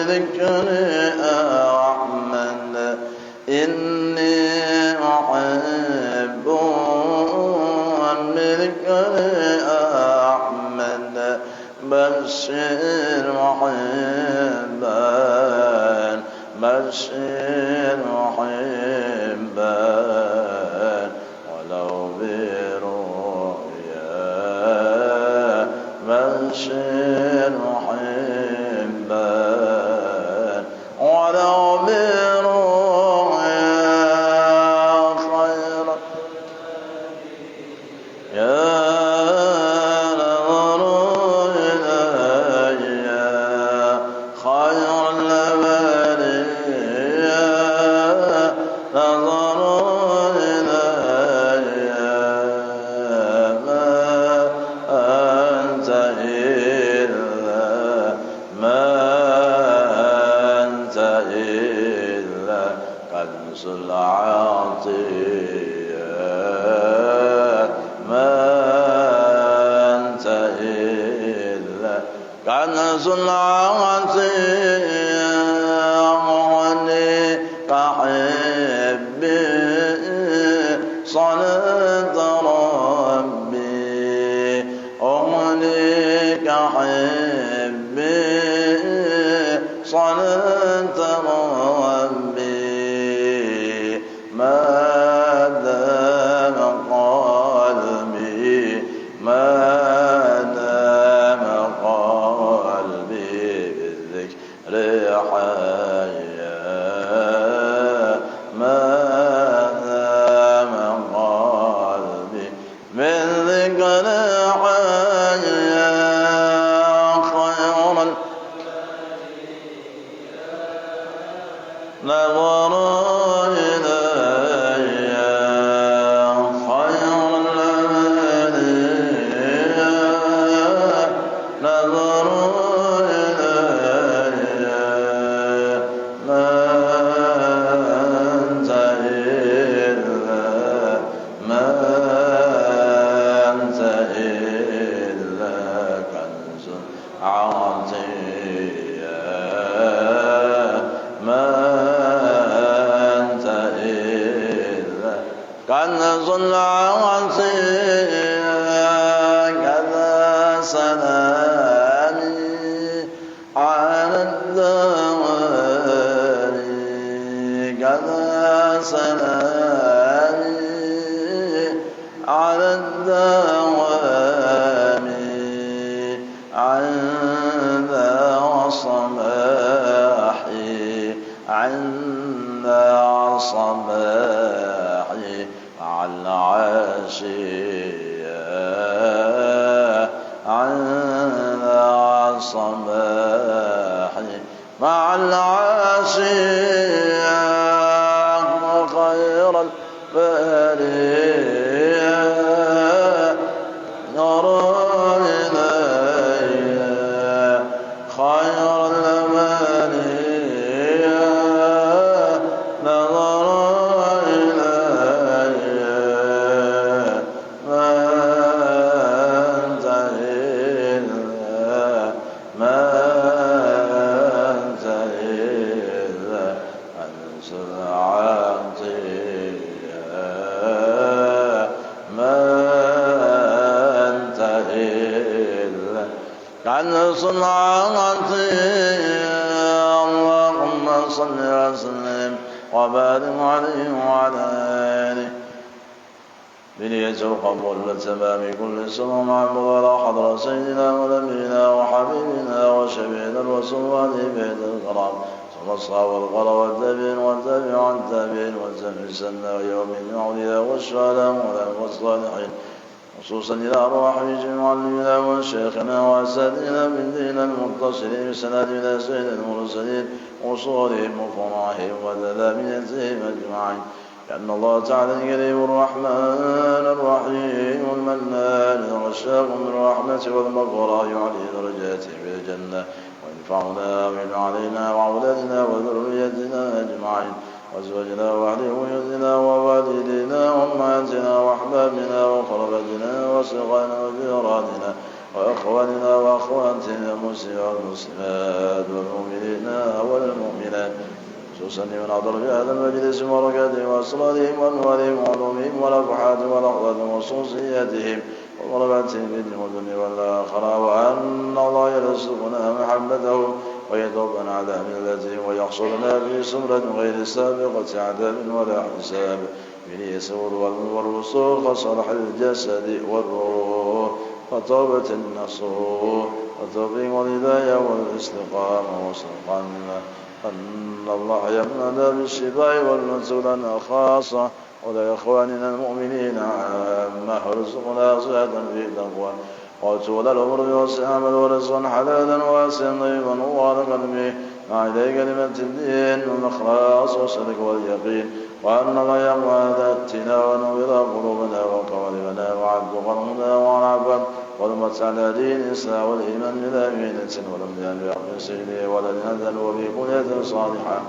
بذكر أحمد إني أحب بذكر أحمد بشر محبا بشر محبا ولو برؤيا بشر محبا ولو برؤيا خيرا يا كنز العطية أغني كحبي صلاة ربي أغني كحبي صلاة ربي ما دام قلبي كنز العطية كذا سلامي على الدوام كذا سلامي على الدوام عند صباحي عند صباحي مع العشية عند صباحي مع العشية خير البرية نرى إلي خير البرية نظر كنز العطية اللهم صل وسلم وبارك عليه وعلى آله بنية القبول وتمام كل سر معبد على حضرة سيدنا ونبينا وحبيبنا وشفيعنا الرسول وعليه بيت الكرام ثم الصحابة والقرى والتابعين والتابع التابعين والتابع السنة ويوم العليا والشهداء والصالحين خصوصا إلى أرواح معلمنا وشيخنا وأساتذتنا من دين المتصلين بسناد إلى سيد المرسلين وصورهم وفرحهم وتلاميذهم أجمعين لأن الله تعالى الكريم الرحمن الرحيم المنان الرشاق من رحمته والمغفرة يعلي درجاته في الجنة وينفعنا من علينا وأولادنا وذريتنا أجمعين وأزواجنا وأهل بيوتنا ووالدينا وأمهاتنا وأحبابنا وقرابتنا وأصدقائنا وجيراننا وإخواننا وأخواتنا المسلمين والمسلمات والمؤمنين والمؤمنات خصوصا من حضر في هذا المجلس وبركاتهم وأسرارهم وأنوارهم وعلومهم ونفحاتهم ولحظاتهم وخصوصياتهم وبركاتهم في الدنيا والآخرة، وأن الله يرزقنا محبته ويتوبنا على ملته ويحصلنا في سمرة غير سابقة عذاب ولا حساب باليسر والرسول وصلح الجسد والروح وتوبة النصوح وتوفيق والهداية والاستقامة وصدقنا أن الله يمنعنا بالشفاء والنصر لنا خاصة ولإخواننا المؤمنين عامة وارزقنا صحة في تقوى وطول العمر والسلامة ورزقا حلالا واسعا طيبا مباركا به مع كلمة الدين والإخلاص والصدق واليقين، وأن الله يقوى ذاتنا ونور قلوبنا وقوالبنا وعبد قلبنا وعبد ولمت على دين الإسلام والإيمان بلا مينة ولم يأل بحق سيده ولا نذل وبكنية صالحة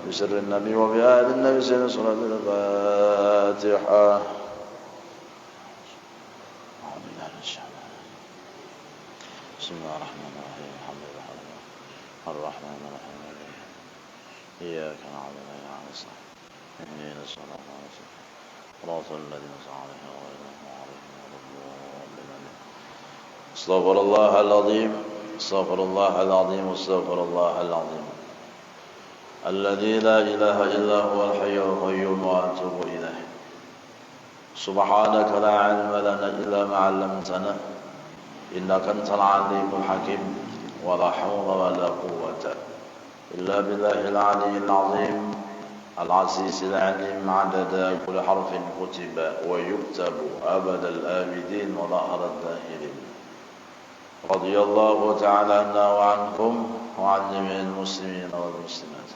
بسر النبي وبآل النبي سيد صلاة الفاتحة. بسم الله الرحمن الرحيم الحمد لله الرحمن الرحيم إياك نعبد وإياك نستعين اهدنا الصراط المستقيم صراط الذين أنعمت عليهم غير المغضوب عليهم ولا الضالين. استغفر الله العظيم استغفر الله العظيم استغفر الله العظيم الذي لا إله إلا هو الحي القيوم وأتوب إليه. سبحانك لا علم لنا إلا ما علمتنا إنك أنت العليم الحكيم ولا حول ولا قوة إلا بالله العلي العظيم العزيز العليم عدد كل حرف كتب ويكتب أبد الآبدين وظهر الداهرين. رضي الله تعالى عنا وعنكم وعن جميع المسلمين والمسلمات.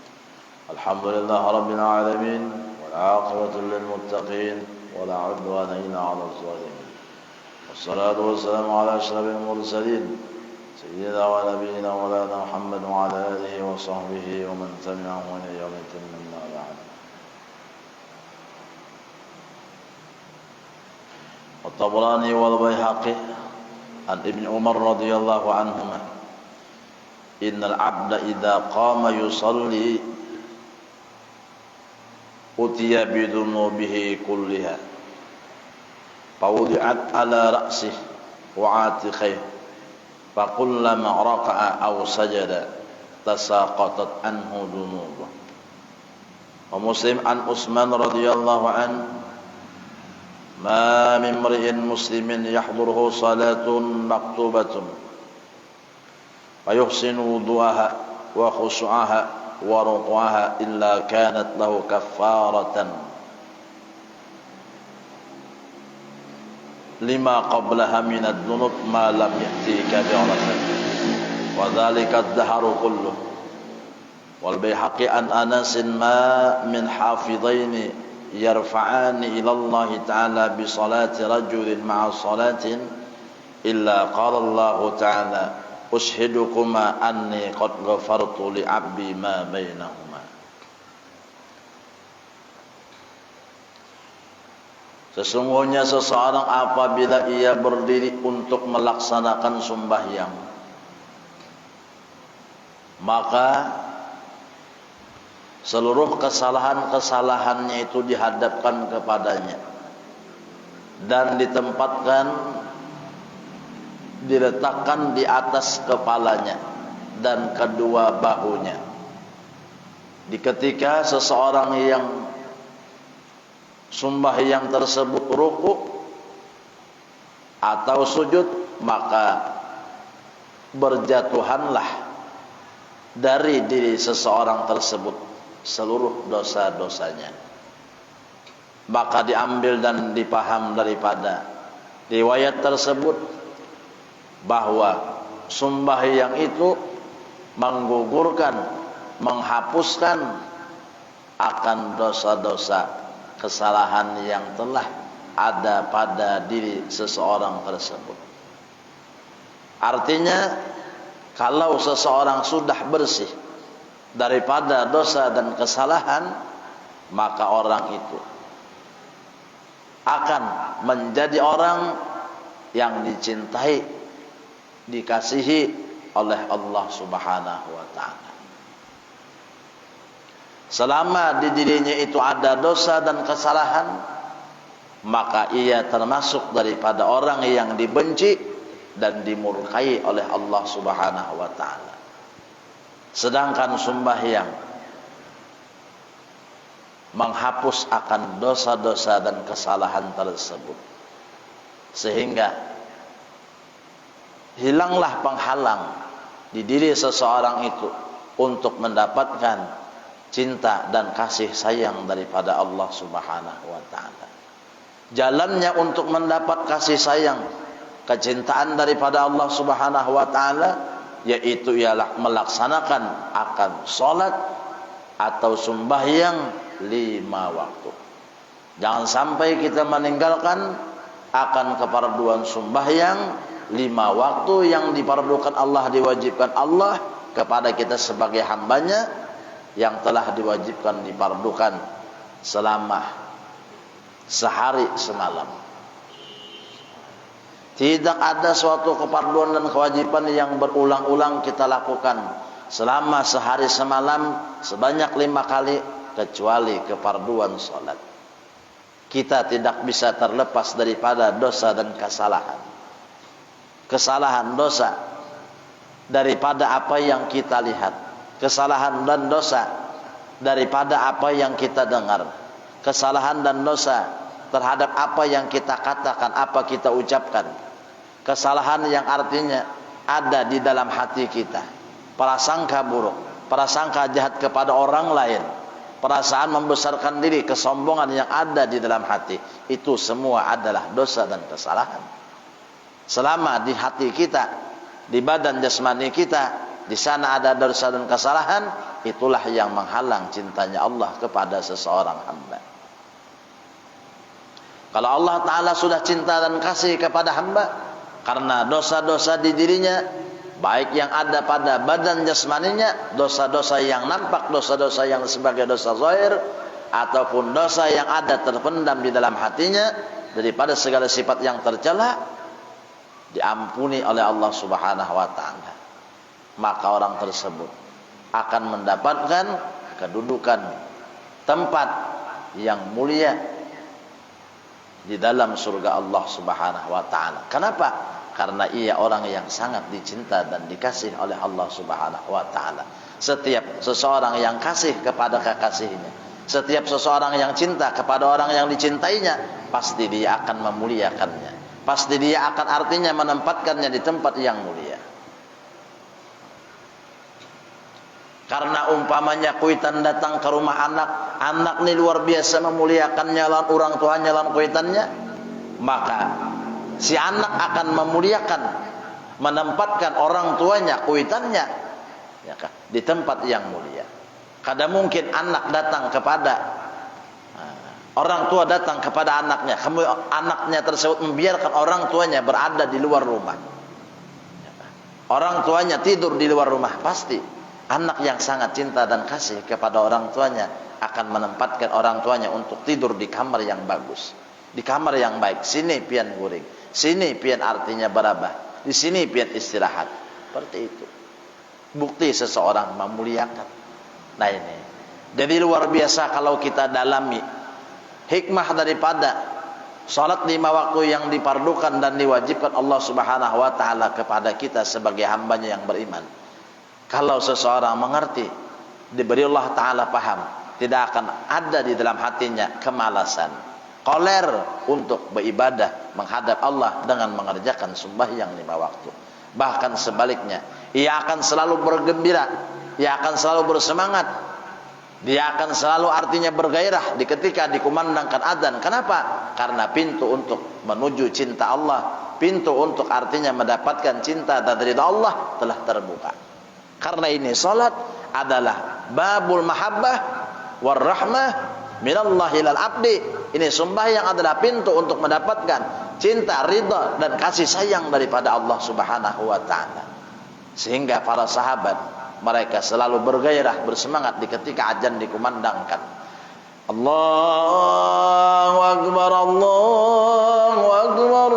الحمد لله رب العالمين والعاقبة للمتقين ولا عدوان إلا على الظالمين، والصلاة والسلام على أشرف المرسلين سيدنا ونبينا مولانا محمد وعلى آله وصحبه ومن تبعهم إلى يوم الدين. أما بعد. الطبراني والبيهقي عن ابن عمر رضي الله عنهما إن العبد إذا قام يصلي أتي بذنوبه كلها فوضعت على رأسه وعاتقيه فكلما ركع أو سجد تساقطت عنه ذنوبه. ومسلم عن عثمان رضي الله عنه ما من امرئ مسلم يحضره صلاة مكتوبة فيحسن وضوءها وخشوعها وركوعها إلا كانت له كفارة لما قبلها من الذنوب ما لم يأتي كبيرة وذلك الدهر كله. والبيهقي عن أنس ما من حافظين يرفعان إلى الله تعالى بصلاة رجل مع صلاة إلا قال الله تعالى أشهدكما أني قد غفرت لعبدي ما بينهما. Sesungguhnya seseorang apabila ia berdiri untuk melaksanakan sembahyang, maka seluruh kesalahan-kesalahannya itu dihadapkan kepadanya dan diletakkan di atas kepalanya dan kedua bahunya. Di ketika seseorang yang sembahyang tersebut ruku atau sujud, maka berjatuhanlah dari diri seseorang tersebut seluruh dosa-dosanya. Maka diambil dan dipaham daripada riwayat tersebut bahwa sembahyang itu menggugurkan, menghapuskan akan dosa-dosa kesalahan yang telah ada pada diri seseorang tersebut. Artinya, kalau seseorang sudah bersih daripada dosa dan kesalahan, maka orang itu akan menjadi orang yang dicintai dikasihi oleh Allah Subhanahu wa taala. Selama di dirinya itu ada dosa dan kesalahan, maka ia termasuk daripada orang yang dibenci dan dimurkai oleh Allah Subhanahu wa taala. Sedangkan sembahyang menghapus akan dosa-dosa dan kesalahan tersebut, sehingga hilanglah penghalang di diri seseorang itu untuk mendapatkan cinta dan kasih sayang daripada Allah Subhanahu wa taala. Jalannya untuk mendapat kasih sayang, kecintaan daripada Allah Subhanahu wa taala, yaitu ialah melaksanakan akan salat atau sembahyang 5 waktu. Jangan sampai kita meninggalkan akan kefarduan sembahyang 5 waktu yang difardukan Allah, diwajibkan Allah kepada kita sebagai hambanya, yang telah diwajibkan difardukan selama sehari semalam. Tidak ada suatu kefarduan dan kewajiban yang berulang-ulang kita lakukan selama sehari semalam sebanyak 5 kali, kecuali kefarduan salat. Kita tidak bisa terlepas daripada dosa dan kesalahan. Kesalahan dosa daripada apa yang kita lihat, kesalahan dan dosa daripada apa yang kita dengar, kesalahan dan dosa terhadap apa yang kita katakan, apa kita ucapkan, kesalahan yang artinya ada di dalam hati kita, prasangka buruk, prasangka jahat kepada orang lain, perasaan membesarkan diri, kesombongan yang ada di dalam hati, itu semua adalah dosa dan kesalahan. Selama di hati kita, di badan jasmani kita, di sana ada dosa dan kesalahan, itulah yang menghalang cintanya Allah kepada seseorang hamba. Kalau Allah Ta'ala sudah cinta dan kasih kepada hamba, karena dosa-dosa di dirinya, baik yang ada pada badan jasmaninya, dosa-dosa yang nampak, dosa-dosa yang sebagai dosa zahir, ataupun dosa yang ada terpendam di dalam hatinya, daripada segala sifat yang tercela, diampuni oleh Allah Subhanahu wa Ta'ala. Maka orang tersebut akan mendapatkan kedudukan tempat yang mulia di dalam surga Allah Subhanahu wa taala. Kenapa? Karena ia orang yang sangat dicinta dan dikasih oleh Allah Subhanahu wa taala. Setiap seseorang yang kasih kepada kekasihnya, setiap seseorang yang cinta kepada orang yang dicintainya, pasti dia akan memuliakannya. Pasti dia akan artinya menempatkannya di tempat yang mulia. Karena umpamanya kuitan datang ke rumah anak, anak ini luar biasa memuliakannya lawan orang tuanya, lawan kuitannya, maka si anak akan memuliakan, menempatkan orang tuanya, kuitannya, ya kan, di tempat yang mulia. Kadang mungkin anak datang kepada orang tua, datang kepada anaknya, kemudian anaknya tersebut membiarkan orang tuanya berada di luar rumah, ya kan? Orang tuanya tidur di luar rumah, pasti anak yang sangat cinta dan kasih kepada orang tuanya akan menempatkan orang tuanya untuk tidur di kamar yang bagus, di kamar yang baik. Sini pian guring, sini pian artinya berabah, di sini pian istirahat. Seperti itu. Bukti seseorang memuliakan. Nah ini. Jadi luar biasa kalau kita dalami hikmah daripada salat 5 waktu yang dipardukan dan diwajibkan Allah Subhanahu wa taala kepada kita sebagai hambanya yang beriman. Kalau seseorang mengerti, diberi Allah Ta'ala paham, tidak akan ada di dalam hatinya kemalasan, koler untuk beribadah menghadap Allah dengan mengerjakan sembahyang 5 waktu. Bahkan sebaliknya, ia akan selalu bergembira, ia akan selalu bersemangat, dia akan selalu artinya bergairah di ketika dikumandangkan adzan. Kenapa? Karena pintu untuk menuju cinta Allah, pintu untuk artinya mendapatkan cinta dan ridha Allah telah terbuka. Karena ini salat adalah babul mahabbah war rahmah minallahi lil abdi. Ini sembahyang adalah pintu untuk mendapatkan cinta, ridha dan kasih sayang daripada Allah Subhanahu wa taala. Sehingga para sahabat mereka selalu bergairah, bersemangat di ketika azan dikumandangkan. Allahu akbar, Allahu akbar.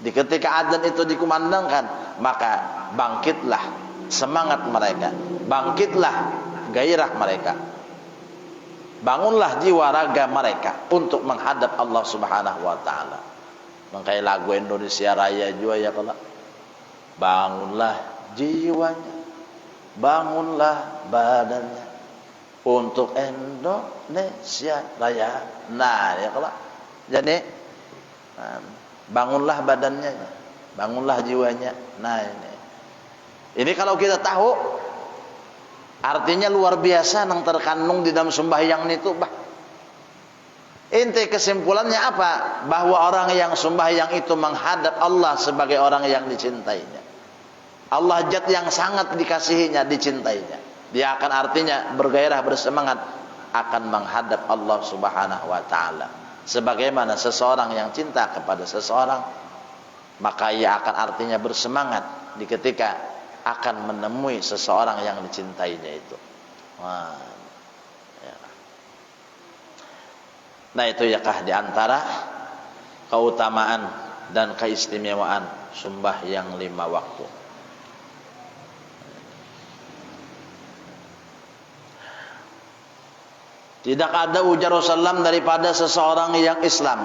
Di ketika adzan itu dikumandangkan, maka bangkitlah semangat mereka, bangkitlah gairah mereka, bangunlah jiwa raga mereka untuk menghadap Allah Subhanahu wa taala. Makanya lagu Indonesia Raya juga ya kalau bangunlah jiwanya, bangunlah badannya untuk Indonesia Raya. Nah, ya kalau jadi bangunlah badannya, bangunlah jiwanya. Nah, ini kalau kita tahu artinya luar biasa yang terkandung di dalam sembahyang itu, bah. Inti kesimpulannya apa? Bahwa orang yang sembahyang itu menghadap Allah sebagai orang yang dicintainya. Allah zat yang sangat dikasihinya, dicintainya. Dia akan artinya bergairah, bersemangat akan menghadap Allah Subhanahu wa taala. Sebagaimana seseorang yang cinta kepada seseorang, maka ia akan artinya bersemangat di ketika akan menemui seseorang yang dicintainya itu. Nah, itu yakah di antara keutamaan dan keistimewaan sembahyang 5 waktu. Tidak ada ujar Rasulullah daripada seseorang yang Islam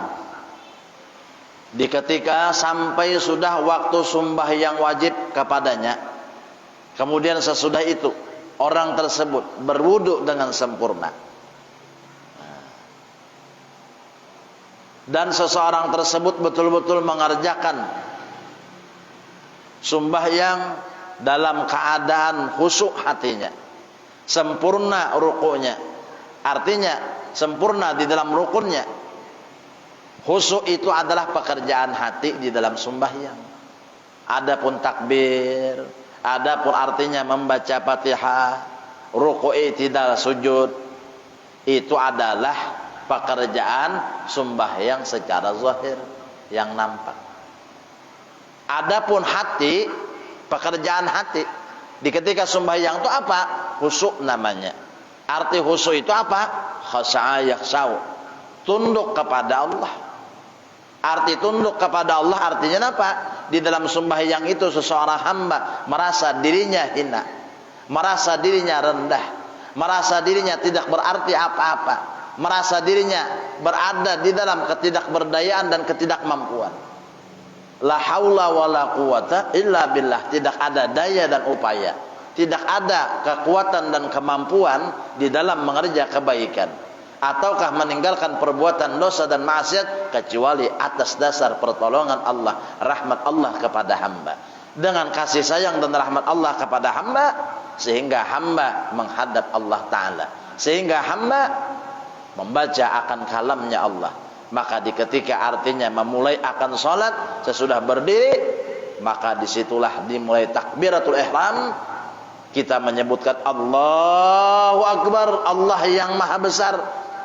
di ketika sampai sudah waktu sembahyang wajib kepadanya, kemudian sesudah itu orang tersebut berwudu dengan sempurna, dan seseorang tersebut betul-betul mengerjakan sembahyang dalam keadaan khusyuk hatinya, sempurna rukunya, artinya sempurna di dalam rukunnya. Khusyuk itu adalah pekerjaan hati di dalam sembahyang. Adapun takbir, adapun artinya membaca Fatihah, ruku' tidak sujud, itu adalah pekerjaan sembahyang secara zahir yang nampak. Adapun hati, pekerjaan hati di ketika sembahyang itu apa? Khusyuk namanya. Arti khusyuk itu apa? Khasha'a yakhsha'u, tunduk kepada Allah. Arti tunduk kepada Allah artinya apa? Di dalam sembahyang itu seseorang hamba merasa dirinya hina, merasa dirinya rendah, merasa dirinya tidak berarti apa-apa, merasa dirinya berada di dalam ketidakberdayaan dan ketidakmampuan. La haula wala quwata illa billah, tidak ada daya dan upaya, tidak ada kekuatan dan kemampuan di dalam mengerjakan kebaikan ataukah meninggalkan perbuatan dosa dan maksiat kecuali atas dasar pertolongan Allah, rahmat Allah kepada hamba. Dengan kasih sayang dan rahmat Allah kepada hamba, sehingga hamba menghadap Allah Ta'ala, sehingga hamba membaca akan kalamnya Allah. Maka di ketika artinya memulai akan sholat, sesudah berdiri, maka disitulah dimulai takbiratul ihram. Kita menyebutkan Allahu Akbar, Allah yang maha besar.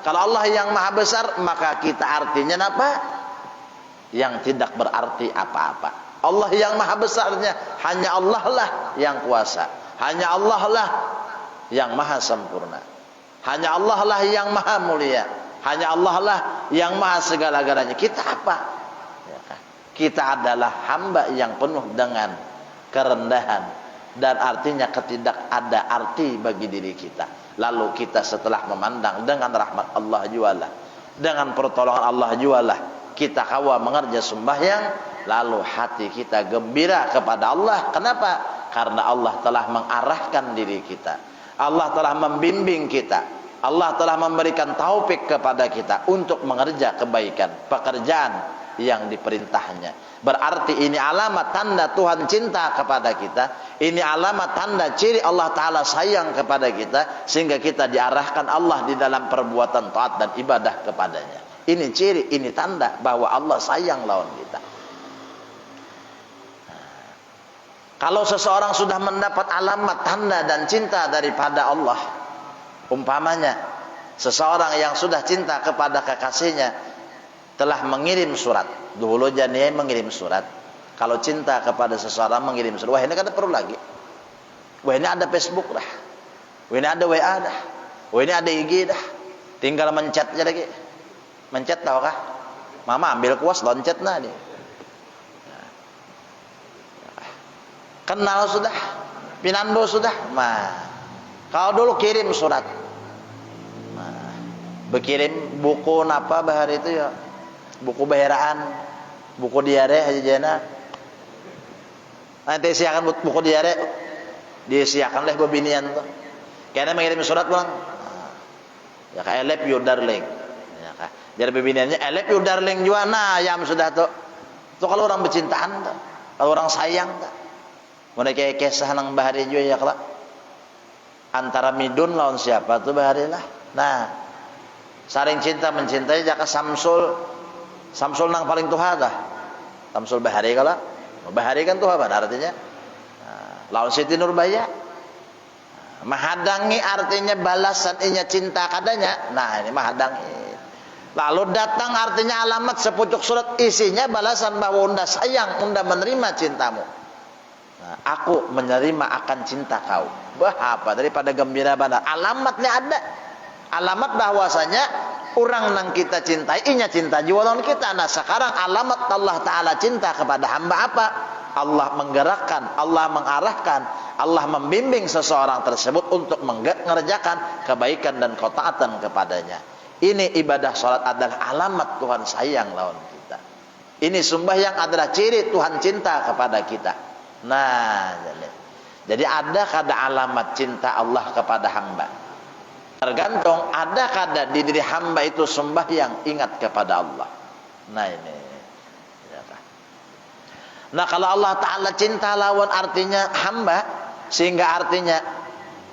Kalau Allah yang maha besar, maka kita artinya apa? Yang tidak berarti apa-apa. Allah yang maha besarnya, hanya Allah lah yang kuasa, hanya Allah lah yang maha sempurna, hanya Allah lah yang maha mulia, hanya Allah lah yang maha segala-galanya. Kita apa? Kita adalah hamba yang penuh dengan kerendahan, dan artinya ketidak ada arti bagi diri kita. Lalu kita setelah memandang dengan rahmat Allah jualah, dengan pertolongan Allah jualah, kita kawa mengerja sembahyang, lalu hati kita gembira kepada Allah. Kenapa? Karena Allah telah mengarahkan diri kita, Allah telah membimbing kita, Allah telah memberikan taufik kepada kita untuk mengerja kebaikan, pekerjaan yang diperintahnya. Berarti ini alamat tanda Tuhan cinta kepada kita, ini alamat tanda ciri Allah Ta'ala sayang kepada kita, sehingga kita diarahkan Allah di dalam perbuatan taat dan ibadah kepadanya. Ini ciri, ini tanda bahwa Allah sayang lawan kita. Kalau seseorang sudah mendapat alamat tanda dan cinta daripada Allah, umpamanya seseorang yang sudah cinta kepada kekasihnya telah mengirim surat. Dulu jadinya mengirim surat. Kalau cinta kepada seseorang mengirim surat, wah ini kan perlu lagi. Wah ini ada Facebook dah, wah ini ada WA dah, wah ini ada IG dah. Tinggal mencet aja lagi. Mencet tahu kah? Mama ambil kuas loncet nah dia. kenal sudah, pinando sudah. Nah, kalau dulu kirim surat, nah, berkirim buku apa bahar itu ya, buku baheraan, buku diare aja jana. Nanti siakan buku diare, disiakan leh bebinian tuh. Karena mengirim surat pulang, ya kak I love you darling, ya kak. Jadi bebiniannya I love you darling juga. Nah, yang sudah tuh kalau orang bercintaan tuh, kalau orang sayang tuh, mulai kayak kisah nang bahari juga ya kelak. Antara Midun lawan siapa tuh bahari lah. Nah, saling cinta mencintai jaka Samsul nang paling tuha dah. Samsul bahari kalau bahari kan tuha pada artinya. Nah, lawan Siti Nurbaya. Mahadangi artinya balasan inya cinta kadanya. Nah, ini mahadangi. Lalu datang artinya alamat sepucuk surat isinya balasan bahwa unda sayang, unda menerima cintamu. Nah, aku menerima akan cinta kau. Bah, apa daripada gembira benar. Alamatnya ada. Alamat bahwasanya orang yang kita cintai inya cinta jualan kita. Nah, sekarang alamat Allah Ta'ala cinta kepada hamba apa? Allah menggerakkan, Allah mengarahkan, Allah membimbing seseorang tersebut untuk mengerjakan kebaikan dan ketaatan kepadanya. Ini ibadah salat adalah alamat Tuhan sayang lawan kita. Ini sembahyang adalah ciri Tuhan cinta kepada kita. Nah, jadi ada kada alamat cinta Allah kepada hamba. Tergantung ada kada di diri hamba itu sembahyang ingat kepada Allah. Nah ini. Nah kalau Allah Ta'ala cinta lawan artinya hamba, sehingga artinya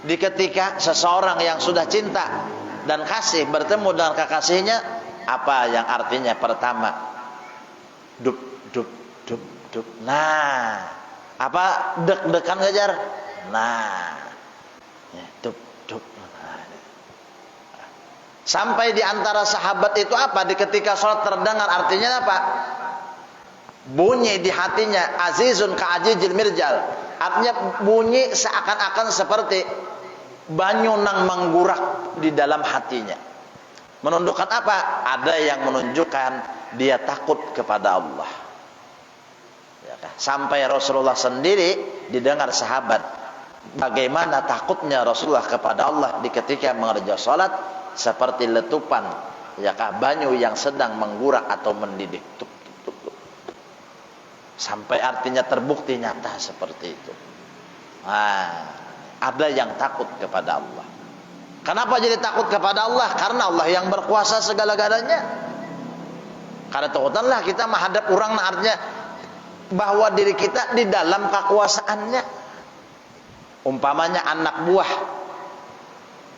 di ketika seseorang yang sudah cinta dan kasih bertemu dengan kekasihnya, apa yang artinya pertama? Dup, dup, dup, dup. Nah, apa deg-degan ngejar? Nah, ya, dup, dup. Nah. Sampai di antara sahabat itu apa? Di ketika sholat terdengar artinya apa? Bunyi di hatinya azizun ka'ajijil mirjal, artinya bunyi seakan-akan seperti banyu nang menggurak di dalam hatinya. Menunjukkan apa? Ada yang menunjukkan dia takut kepada Allah ya kan? Sampai Rasulullah sendiri didengar sahabat bagaimana takutnya Rasulullah kepada Allah di ketika mengerjakan salat seperti letupan ya kan? Banyu yang sedang menggurak atau mendidih. Sampai artinya terbukti nyata seperti itu. Nah, ada yang takut kepada Allah. Kenapa jadi takut kepada Allah? Karena Allah yang berkuasa segala-galanya. Karena takutanlah kita menghadap orang, artinya bahwa diri kita di dalam kekuasaannya. Umpamanya anak buah,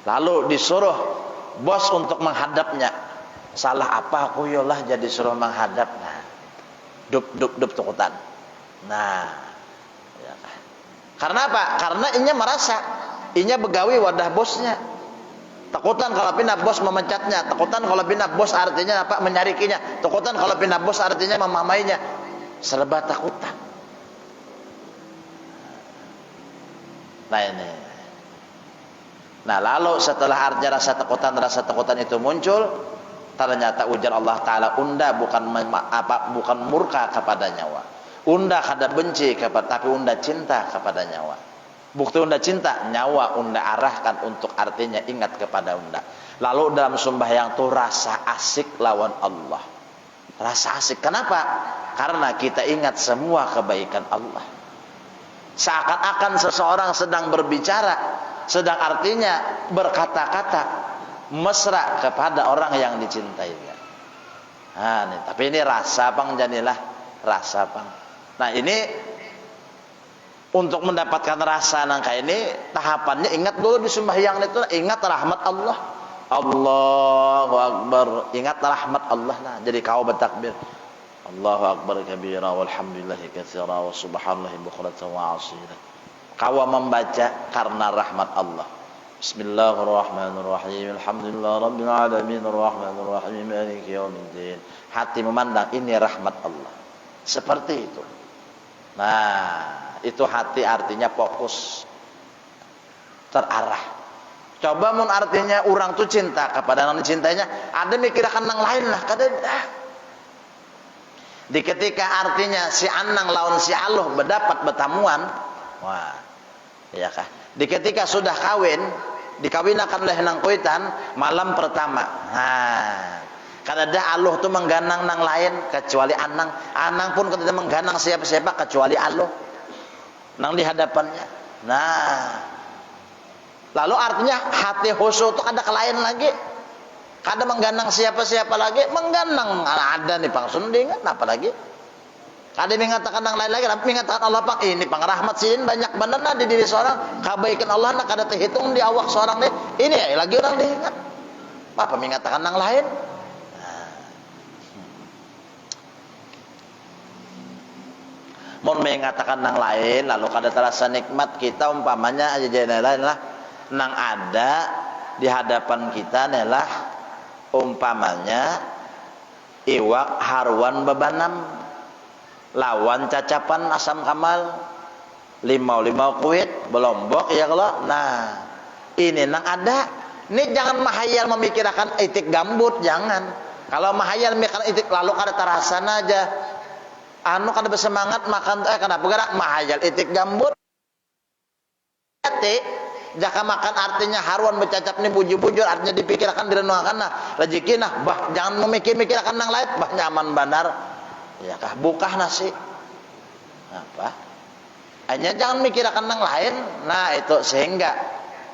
lalu disuruh bos untuk menghadapnya. Salah apa aku yolah jadi suruh menghadap. Nah, dup takutan. Nah, ya. Karena apa? Karena inya merasa inya begawi wadah bosnya. Takutan kalau pindah bos memecatnya. Takutan kalau pindah bos artinya apa? Menyarikinya. Takutan kalau pindah bos artinya memamainya. Serba takutan. Nah ini. Nah lalu setelah artinya rasa takutan itu muncul, ternyata ujar Allah Ta'ala, unda bukan murka kepada nyawa, unda kada benci kepada, tapi unda cinta kepada nyawa. Bukti unda cinta, nyawa unda arahkan untuk artinya ingat kepada unda. Lalu dalam sembahyang itu rasa asik lawan Allah. Rasa asik, kenapa? Karena kita ingat semua kebaikan Allah. Seakan-akan seseorang sedang berbicara, sedang artinya berkata-kata mesra kepada orang yang dicintainya. Nah, nih, tapi ini rasa pang jadilah rasa pang. Nah ini untuk mendapatkan rasa nangka ini tahapannya ingat dulu di sembahyang itu, ingat rahmat Allah. Allahu Akbar, ingat rahmat Allah. Nah jadi kau bertakbir Allahu Akbar kabira walhamdulillahi katsira wa subhanallahi bukratan wa asila. Kau membaca karena rahmat Allah. Bismillahirrahmanirrahim. Alhamdulillah rabbil alamin arrahmanir rahim maliki yaumiddin. Hati memandang ini rahmat Allah. Seperti itu. Nah, itu hati artinya fokus, terarah. Coba mun artinya orang tuh cinta kepada yang dicintainya, ada mikirkan yang lain lah, kada. Di ketika artinya si Anang lawan si Aluh berdapat bertamuan, Wah, ya kah? Di ketika sudah kawin, dikawinakan oleh nang kuitan malam pertama. Nah, kadada Allah tuh mengganang nang lain kecuali anang. Anang pun kadada mengganang siapa-siapa kecuali Allah. Nang di hadapannya. Nah, lalu artinya hati khusyuk itu ada lain lagi. Kada mengganang siapa-siapa lagi, mengganang ada nih pangsun diingat apa lagi? Kada mengatakan yang lain lagi, tapi mengatakan Allah Pak ini pangrahmat sin banyak benar di diri seorang, kebaikan Allah nak kada terhitung di awak seorang nih. Ini ya lagi orang diingat. Apa mengatakan yang lain? Mau mengatakan yang lain, lalu kada terasa nikmat kita umpamanya aja jadi lain lah, nang ada di hadapan kita adalah umpamanya iwak harwan bebanam, lawan cacapan asam kamal, limau kuit belombok ya kalau. Nah ini nang ada, ini jangan mahayal memikirkan itik gambut, jangan. Kalau mahayal memikirkan itik lalu kada terasa aja. Anu kada bersemangat makan kenapa gerak mahayal itik gambut. Jaka makan artinya haruan bercacap nih bujur-bujur artinya dipikirkan direnungkan nah rezeki nah bah jangan memikirkan yang lain bah nyaman benar ya kah bukah nasi apa hanya jangan mikirkan yang lain. Nah itu sehingga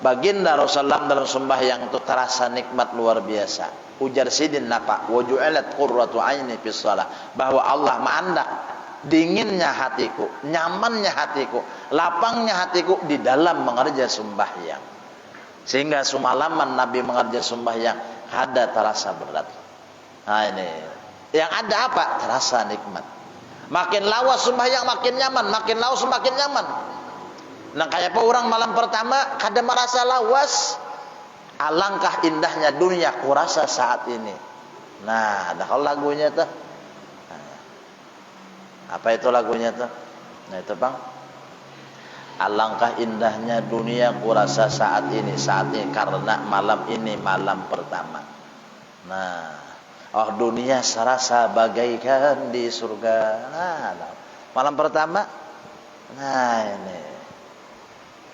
baginda Rasulullah dalam sembahyang itu terasa nikmat luar biasa. Ujar sidin napa waju'alat qurratu aini fis shalah, bahwa Allah ma'andak dinginnya hatiku, nyamannya hatiku, lapangnya hatiku di dalam mengerja sembahyang. Sehingga semalaman Nabi mengerja sembahyang ada terasa berat. Nah ini yang ada apa? Terasa nikmat. Makin lawas sembahyang makin nyaman, makin lawas makin nyaman. Nah kayak apa orang malam pertama kada merasa lawas. Alangkah indahnya dunia kurasa saat ini. Nah ada kalau lagunya tuh. Apa itu lagunya tuh? Nah itu bang. Alangkah indahnya dunia kurasa saat ini karena malam ini malam pertama. Nah, oh dunia serasa bagaikan di surga. Nah, malam pertama. Nah ini.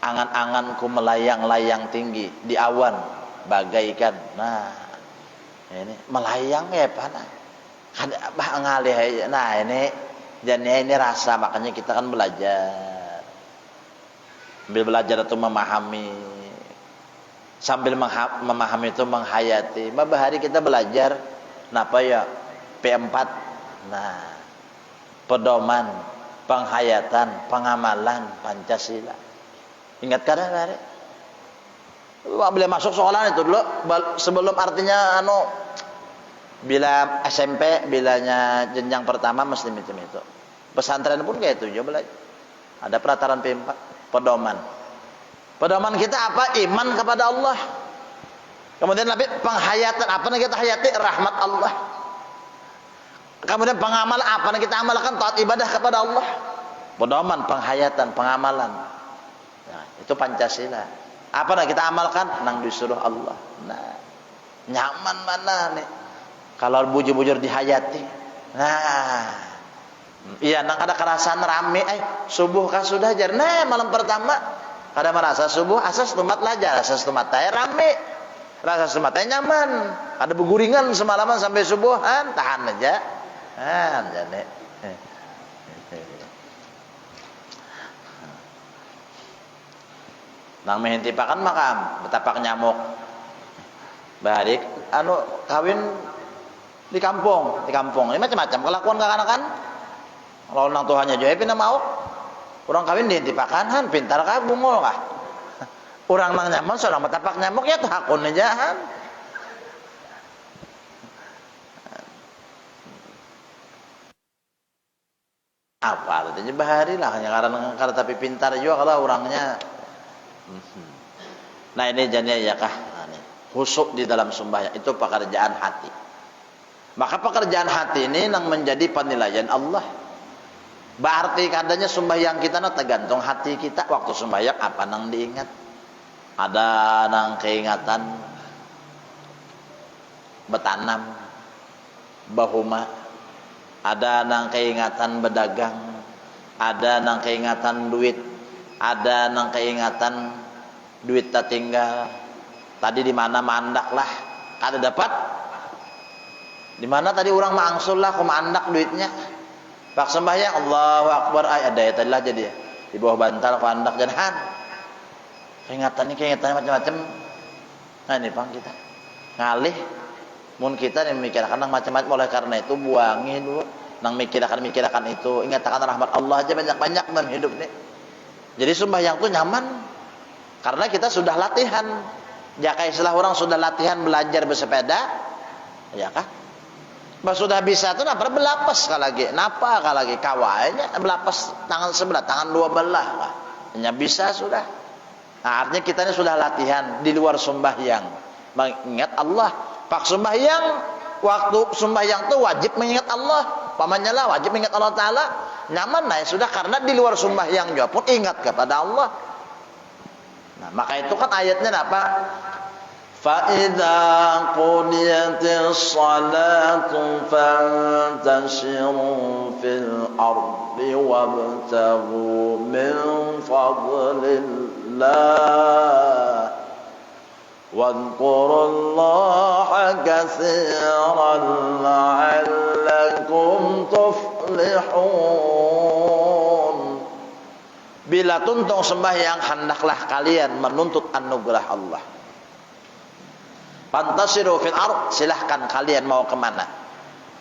Angan-anganku melayang-layang tinggi di awan bagaikan. Nah ini melayang ya pana. Ada bah ngalih. Nah ini rasa makanya kita kan belajar. Sambil belajar itu memahami. Sambil memahami itu menghayati. Bahari kita belajar. Napa ya P4. Nah pedoman, penghayatan, pengamalan Pancasila. Ingat kada hari? Bila masuk sekolah itu dulu sebelum artinya bila SMP bilanya jenjang pertama muslim itu. Pesantren pun kayak itu juga belajar. Ada peraturan P4, pedoman. Pedoman kita apa? Iman kepada Allah. Kemudian lebih penghayatan apa yang kita hayati? Rahmat Allah. Kemudian pengamalan apa yang kita amalkan? Taat ibadah kepada Allah. Pedoman, penghayatan, pengamalan. Nah, itu Pancasila. Apa yang kita amalkan? Nang disuruh Allah. Nah, nyaman mana nih? Kalau bujur-bujur dihayati. Nah, iya nang ada kerasaan rame. Subuh kan sudah jar. Nah, malam pertama kada merasa subuh asas tumat lajar, asas tumat teh rame. Rasa tumat teh nyaman. Ada beguringan semalaman sampai subuhan, tahan aja. Jane. Nang mehentipakan makam betapak nyamuk barik kawin di kampung ini macam-macam kelakuan kakak-kakak kalau nang Tuhannya juga pina mau orang kawin dihentipakan han pintar kah bungol kah orang nang nyaman seorang betapak nyamuk ya tuh hakun aja han apa artinya bahari lah hanya karena tapi pintar juga kalau orangnya. Nah ini jadinya ya kah khusyuk di dalam sembahyang itu pekerjaan hati. Maka pekerjaan hati ini yang menjadi penilaian Allah. Berarti kadanya sembahyang kita tergantung hati kita waktu sembahyang apa nang diingat. Ada nang keingatan betanam bahuma, ada nang keingatan berdagang, ada nang keingatan duit, ada nang keingatan duit tak tinggal. Tadi di mana mandak lah, kada dapat. Di mana tadi orang maangsul lah, ku mandak duitnya. Pak sembahyang Allahu Akbar, ada ya tadi lah jadi ya. Di bawah bantal ku andak jangan. Keingatannya macam-macam. Nah ini Bang kita ngalih. Mun kita yang memikirkan nang macam-macam, oleh karena itu buangi dulu nang mikirkan itu. Ingatkan rahmat Allah aja banyak-banyak dalam hidup ini. Jadi sembahyang itu nyaman karena kita sudah latihan. Jika istilah orang sudah latihan belajar bersepeda, ya kah? Bah sudah bisa tuh napa belapas lagi, kawainya belapas tangan sebelah, tangan dua belah, kah? Hanya bisa sudah. Nah, artinya kita ini sudah latihan di luar sembahyang, mengingat Allah. Pak sembahyang, waktu sembahyang tuh wajib mengingat Allah. Pamannya lah wajib mengingat Allah Taala. Nyaman nah sudah, karena di luar sembahyang juga pun ingat kepada Allah. Nah, maka itu kan ayatnya apa? Fa idza qudiyatis salatu fantashiru fil ardi wabtaghu min fadlillah wadhkurullaha katsiran la'allakum tuflihun. Bila tuntung sembahyang, hendaklah kalian menuntut anugerah Allah. Fantasiru fil ard, silahkan kalian mau kemana,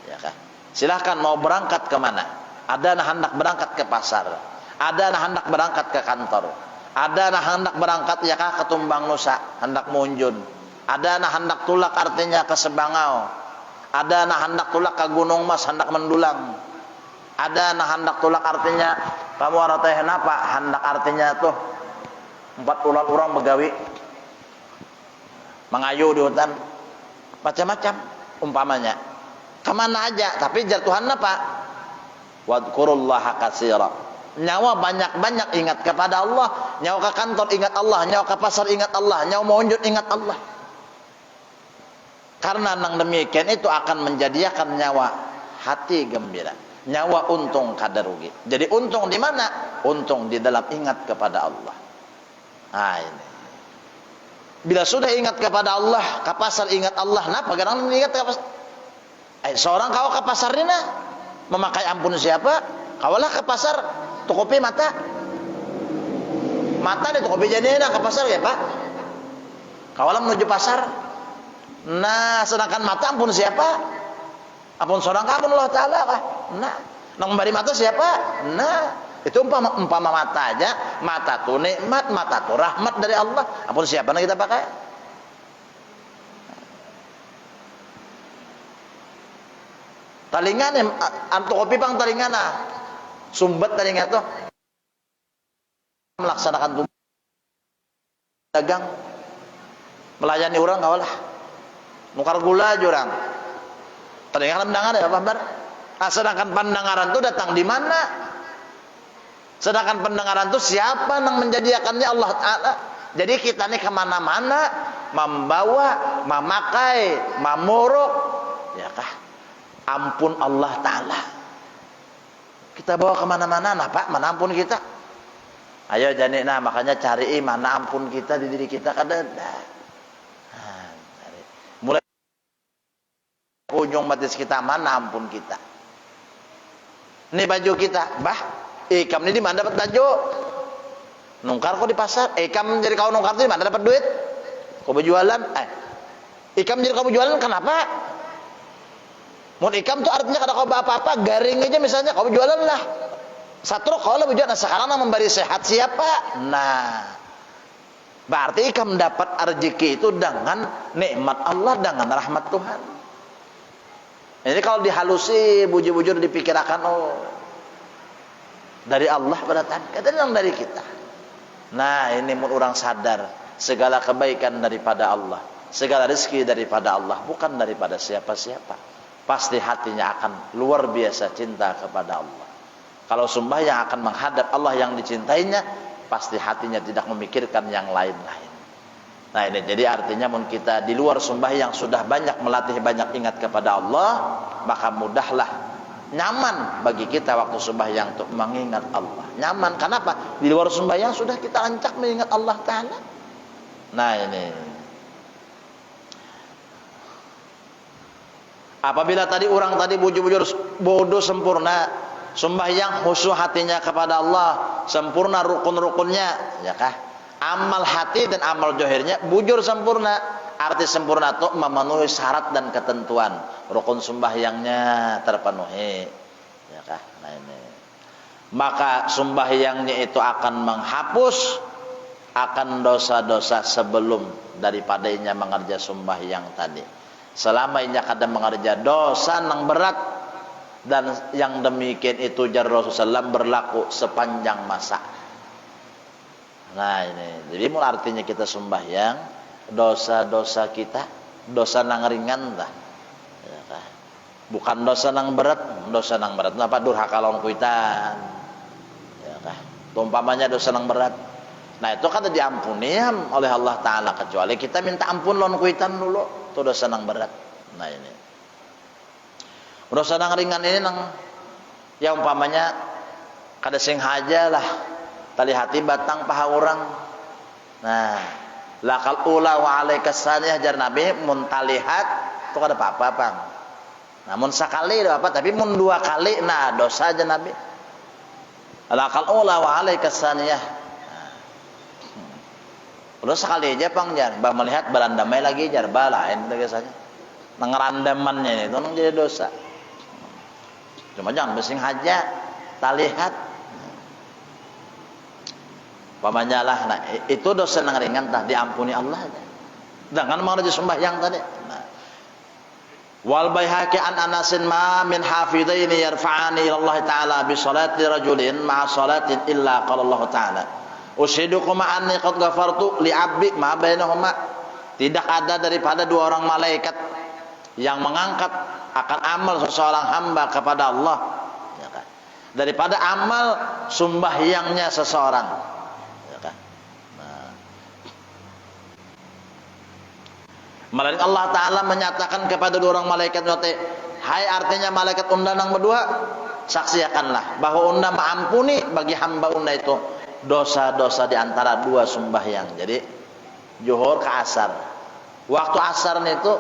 ya kan? Silahkan mau berangkat kemana. Ada yang hendak berangkat ke pasar, ada yang hendak berangkat ke kantor, ada yang hendak berangkat ya kah ke Tumbang Nusa, hendak munjun. Ada yang hendak tulak artinya ke Sebangau, ada yang hendak tulak ke Gunung Mas, hendak mendulang. Ada yang hendak tulak artinya kamu artinya apa? Hendak artinya tuh 4 ulat orang begawi mengayu di hutan, macam-macam umpamanya. Kemana aja, tapi jatuhan apa? Wadhkurullaha katsira. Nyawa banyak-banyak ingat kepada Allah. Nyawa ke kantor ingat Allah, nyawa ke pasar ingat Allah, nyawa mau unjut ingat Allah. Karena nang demikian itu akan menjadikan nyawa hati gembira, nyawa untung kada rugi. Jadi untung di mana? Untung di dalam ingat kepada Allah. Nah ini. Bila sudah ingat kepada Allah, ke pasar ingat Allah. Napa kadang ingat ke pasar? Seorang kau ke pasar ini memakai ampun siapa? Kawalah ke pasar tukopi mata. Mata di tukopi jadi ke pasar ya Pak. Kawalah menuju pasar. Nah, sedangkan mata ampun siapa? Ampun seorang kamu Allah Taala kah? Nah, nang memberi mata siapa? Nah, itu umpama mata aja. Mata tu nikmat, mata tu rahmat dari Allah. Ampun siapa yang kita pakai? Talingan antu kopi pang talingan sumbat talingan tu melaksanakan dagang melayani orang kawalah nukar gula jurang talingan pandangan ya Pak Bar. Sedangkan pandangan itu datang di mana? Sedangkan pendengaran itu siapa yang menjadikannya? Allah Ta'ala. Jadi kita ini kemana-mana membawa, memakai, memuruk, ya kah? Ampun Allah Ta'ala. Kita bawa kemana-mana, nah Pak, mana ampun kita? Ayo jadi, nah makanya cari mana ampun kita di diri kita kada ada. Mulai ujung batis kita, mana ampun kita? Ini baju kita, bah, ikam ini di mana dapat baju? Nungkar kok di pasar. Ikam jadi kau nungkar itu di mana dapat duit? Kau berjualan? Ikam jadi kau berjualan kenapa? Mun ikam tuh artinya kada kau apa-apa, garing aja misalnya kau berjualan lah. Satu kau lah berjualan. Nah, sekarang memberi sehat siapa? Nah, berarti ikam dapat rezeki itu dengan nikmat Allah, dengan rahmat Tuhan. Ini kalau dihalusi, bujur-bujur dipikirkan, oh dari Allah pada kadang yang dari kita. Nah ini mun orang sadar segala kebaikan daripada Allah, segala rezeki daripada Allah, bukan daripada siapa-siapa. Pasti hatinya akan luar biasa cinta kepada Allah. Kalau sembahyang akan menghadap Allah yang dicintainya, pasti hatinya tidak memikirkan yang lain-lain. Nah ini jadi artinya mun kita di luar sembahyang sudah banyak melatih, banyak ingat kepada Allah, maka mudahlah Nyaman bagi kita waktu sembahyang untuk mengingat Allah. Nyaman, kenapa? Di luar sembahyang sudah kita ancak mengingat Allah Ta'ala. Nah ini. Apabila tadi orang tadi bujur-bujur bodoh sempurna, sembahyang khusyuk hatinya kepada Allah, sempurna rukun-rukunnya, ya kah? Amal hati dan amal johirnya bujur sempurna. Arti sempurna itu memenuhi syarat dan ketentuan. Rukun sembahyangnya terpenuhi, ya kah? Nah ini. Maka sembahyangnya itu akan menghapus akan dosa-dosa sebelum daripada inya mengerja sembahyang tadi. Selama inya kada mengerja dosa nang berat, dan yang demikian itu jar Rasulullah berlaku sepanjang masa. Nah ini, jadi mulai artinya kita sembahyang, dosa-dosa kita, dosa nang ringan dah, ya kah? Bukan dosa nang berat, dosa nang berat. Napa durhaka lawan kuitan, ya kah? Umpamanya dosa nang berat. Nah itu kan diampuni oleh Allah Ta'ala, kecuali kita minta ampun lawan kuitan dulu, itu dosa nang berat. Nah ini, dosa nang ringan ini nang, ya umpamanya kada sing haja lah, tali hati batang paha orang. Nah, lakal ula wa alaikas saniyah jar Nabi, mun talihat itu kada apa-apa bang. Namun sekali ada apa, tapi mun dua kali nah dosa aja Nabi. Lakal ula wa alaikas saniyah. Udah sekali aja bang jar, bah melihat berandamai lagi jar, bah lain biasanya. Ngerandamannya itu nang jadi dosa. Cuma jangan besing haja, talihat. Pamanya lah, nah itu dosa nang ringan tah diampuni Allah aja. Jangan mau aja sembahyang tadi. Nah. Wal Baihaqi an Anasin ma min hafidhaini yarfa'ani ila Allah Ta'ala bi salati rajulin ma'a salatin illa qala Allah Ta'ala ushidukum anni qad ghafartu li 'abdi ma bainahuma. Tidak ada daripada dua orang malaikat yang mengangkat akan amal seseorang hamba kepada Allah, ya kan? Daripada amal sembahyangnya seseorang, ya kan? Nah. Melainkan Allah Ta'ala menyatakan kepada dua orang malaikat nyote, hai artinya malaikat unda nang berdua, saksiakanlah bahwa unda mengampuni bagi hamba unda itu dosa-dosa di antara dua sembahyang. Jadi zuhur ke asar. Waktu asar itu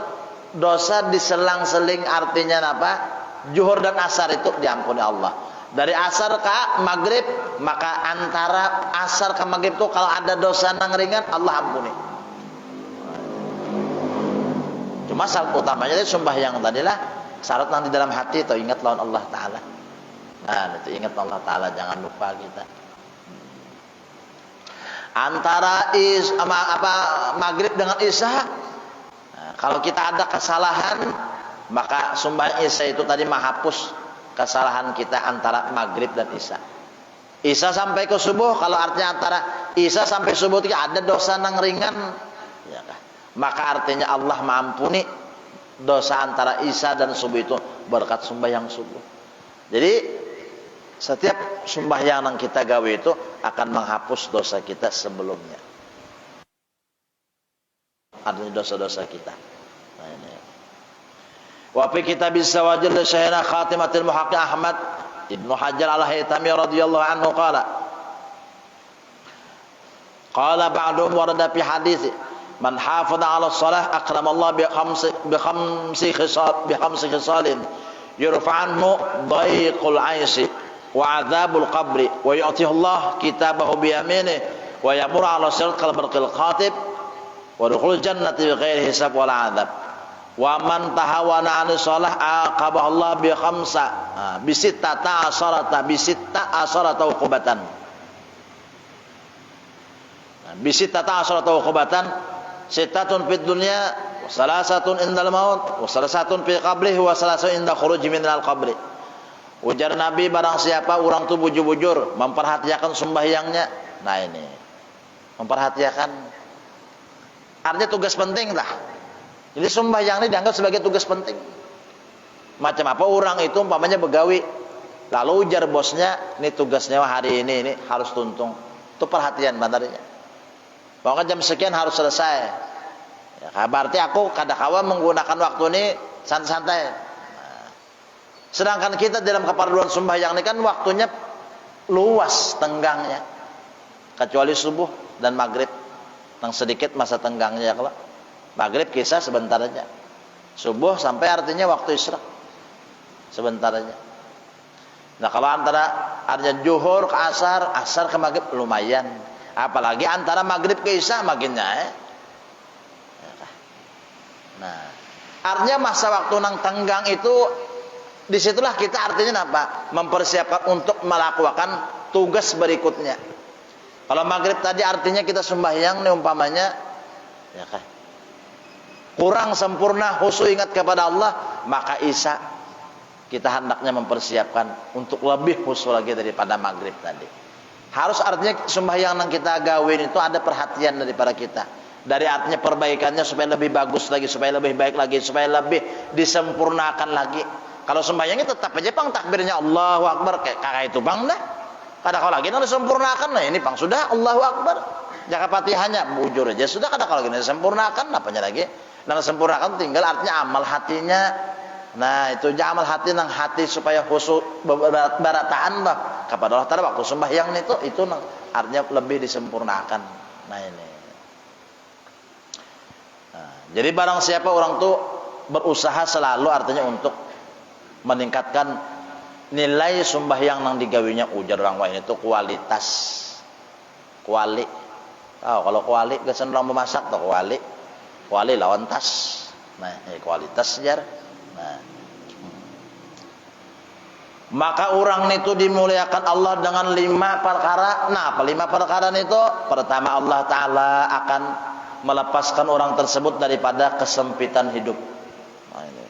dosa diselang-seling, artinya apa? Zuhur dan asar itu diampuni Allah. Dari asar ke maghrib, maka antara asar ke maghrib itu kalau ada dosa nang ringan Allah ampuni. Cuma syarat utamanya itu sembahyang tadilah syarat nanti dalam hati itu ingat lawan Allah Ta'ala. Nah itu ingat Allah Ta'ala, jangan lupa kita. Antara maghrib dengan isya, nah, kalau kita ada kesalahan, maka sembahyang isya itu tadi menghapus kesalahan kita antara maghrib dan isya. Isya sampai ke subuh, kalau artinya antara isya sampai subuh itu ada dosa nang ringan, ya kan? Maka artinya Allah mengampuni dosa antara isya dan subuh itu berkat sembahyang subuh. Jadi setiap sembahyang yang kita gawe itu akan menghapus dosa kita sebelumnya. Artinya dosa-dosa kita. Nah, ini. Wa fi kitab az-zawajir li Syaikh Khatimatul Muhaqqiq Ahmad Ibnu Hajar Al-Haytami radhiyallahu anhu qala ba'dhum warada fi hadits man hafadha 'ala shalah akramallahu bi khamsi khisalin yurfa'anhu dhaiqul 'aishi wa 'adzabul qabri wa yu'tihi Allah kitabahu bi yaminihi wa yamuru 'ala sirat kal barqil khatib wa dukhul jannati bi ghairi hisab wal 'adzab wa man tahawana 'an shalah aqabahu Allah bi khamsa bi sittata asharata uqubatan bi sittata asharata uqubatan sittatun fid dunya wa salasatun indal maut wa salasatun fi qabrihi wa salasatun inda khuruji minal qabri. Ujar Nabi, barang siapa orang tuh bujur-bujur memperhatikan sembahyangnya, nah ini memperhatikan artinya tugas penting lah. Jadi sembahyang ini dianggap sebagai tugas penting. Macam apa orang itu umpamanya begawi, lalu ujar bosnya, ini tugasnya hari ini harus tuntung, itu perhatian bandarnya. Pokoknya jam sekian harus selesai. Ya, berarti aku kadang-kadang menggunakan waktu ini santai-santai. Sedangkan kita dalam keperluan sembahyang ini kan waktunya luas tenggangnya. Kecuali subuh dan maghrib, yang sedikit masa tenggangnya. Kalau maghrib kisah sebentar aja, subuh sampai artinya waktu isya sebentar aja. Nah kalau antara artinya zuhur ke asar, asar ke maghrib lumayan. Apalagi antara maghrib ke isya makinnya. Nah artinya masa waktu nang tenggang itu, disitulah kita artinya apa? Mempersiapkan untuk melakukan tugas berikutnya. Kalau maghrib tadi artinya kita sembahyang nih umpamanya, ya kan? Kurang sempurna khusyuk ingat kepada Allah, maka isya kita hendaknya mempersiapkan untuk lebih khusyuk lagi daripada maghrib tadi. Harus artinya sembahyang yang kita gawin itu ada perhatian daripada kita. Dari artinya perbaikannya supaya lebih bagus lagi, supaya lebih baik lagi, supaya lebih disempurnakan lagi. Kalau sembahyangnya tetap aja pang takbirnya Allahu Akbar kayak kakak itu bang dah. Kadang kalau lagi nanti sempurnakan, nah ini pang sudah Allahu Akbar. Jaka Fatihahnya bujur aja sudah. Kadang kalau lagi sempurnakan, apanya lagi? Nah sempurnakan tinggal artinya amal hatinya. Nah itu amal hati nang hati supaya khusyuk barataan bah kepada Allah Taala waktu sembahyang itu nang artinya lebih disempurnakan. Nah ini. Nah, jadi barang siapa orang tuh berusaha selalu artinya untuk meningkatkan nilai sembahyang nang digawinya, ujar orang lain itu kualitas. Kuali. Kalau kuali kesan orang memasak tuh kuali. Kuali lawan tas. Nah, kualitas jar. Nah. Maka orang itu dimuliakan Allah dengan 5 perkara. Nah, apa 5 perkara itu? Pertama, Allah Ta'ala akan melepaskan orang tersebut daripada kesempitan hidup. Nah, ini.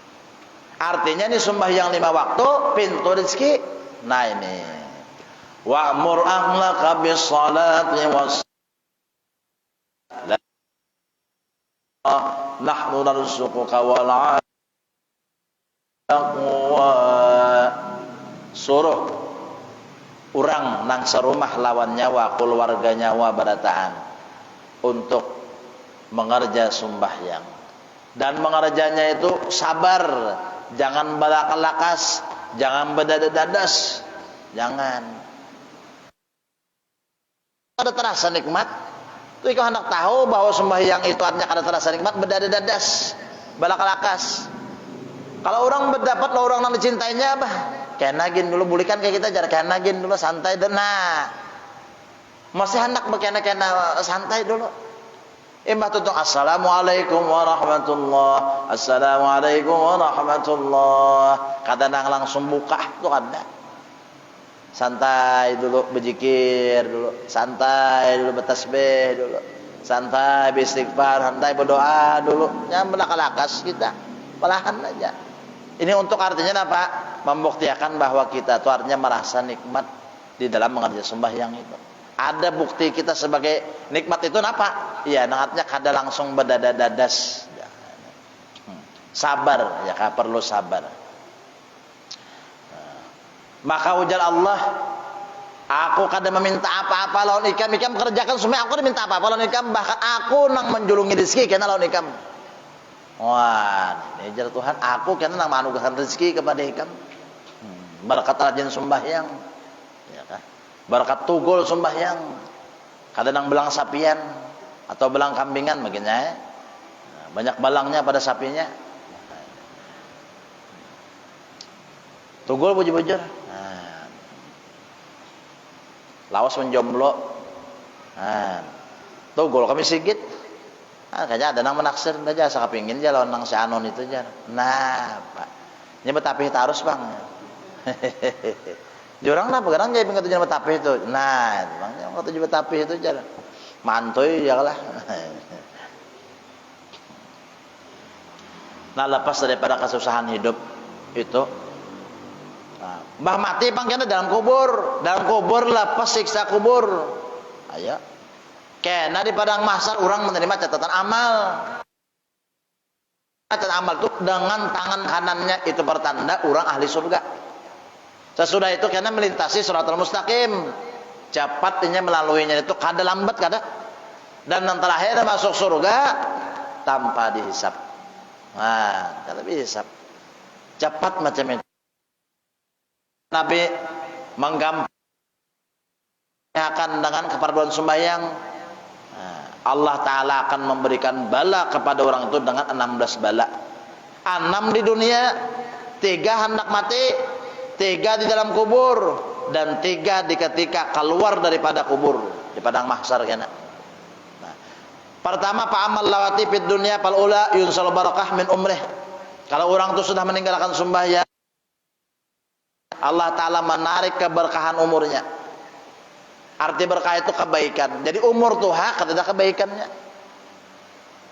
Artinya ini sembahyang 5 waktu, pintu rezeki. Nah ini. Wa'mur ahlaka bis-salati nahnu narzuquka wal 'aqwa. Suruh orang nang serumah lawan nyawa keluarga nyawa barataan untuk mengerja sembahyang, dan mengerjanya itu sabar, jangan balak-lakas, jangan bedada-dadas, jangan. Ada terasa nikmat. Tuh kau hendak tahu bahwa sembahyang itu artinya kada terasa nikmat, bedada-dadas, balak-lakas. Kalau orang berdapat lah orang yang dicintainya bah, kenagin dulu bulikan kayak kita jar kenagin dulu santai dan nah. Masih hendak bekena-kena santai dulu. Mbah tutung assalamualaikum warahmatullah, assalamualaikum warahmatullah. Kadang langsung buka tuh ada. Santai dulu berzikir dulu, santai dulu bertasbih dulu, santai beristighfar, santai berdoa dulu. Jangan belak-lakas kita, pelahan aja. Ini untuk artinya apa? Membuktikan bahwa kita itu artinya merasa nikmat di dalam mengerjakan sembahyang itu. Ada bukti kita sebagai nikmat itu apa? Iya, artinya kada langsung bedada-dadas. Sabar, ya kan perlu sabar. Maka ujar Allah, aku kada meminta apa-apa lawan ikam kerjakan semua, aku diminta apa-apa lawan ikam, bahkan aku nang menjulungi rezeki kena lawan ikam. Wah, ini jar Tuhan, aku kena nang menganugerahkan rezeki kepada ikam. Berkat rajin sembahyang, ya kan? Berkat tugul sembahyang, kadang nang belang sapian atau belang kambingan begini, banyak balangnya pada sapinya. Tugul bujur-bujur, lawas menjomblo, tugul kami sigit. Kayaknya ada nang menaksir aja, saya kepingin aja lawan nang si Anon itu aja. Nah, Pak, ini betapih tarus bang. Jurang apa? Kadang jadi pengen tujuan betapih itu. Nah, bang, yang tujuan betapih itu aja. Mantoy ya lah. Nah, lepas daripada kesusahan hidup itu, bah mati pangkena dalam kubur lepas siksa kubur. Ayo. Kena di padang mahsyar orang menerima catatan amal. Catatan amal itu dengan tangan kanannya itu pertanda orang ahli surga. Sesudah itu kena melintasi Shiratal Mustaqim. Cepatnya melaluinya itu kada lambat kada. Dan yang terakhir masuk surga tanpa dihisap. Nah, kada dihisap. Cepat macam itu. Nabi menggambarkan dengan keperluan sembahyang, Allah Ta'ala akan memberikan bala kepada orang itu dengan 16 bala. 6 di dunia, 3 hendak mati, 3 di dalam kubur, dan 3 di ketika keluar daripada kubur di padang mahsyar kana. Pertama, fa'amal lawati fid dunya fal ula yunsal barakah min umrih. Kalau orang itu sudah meninggalkan sembahyang, Allah Ta'ala menarik keberkahan umurnya. Arti berkah itu kebaikan. Jadi umur tuh hak, ada kebaikannya.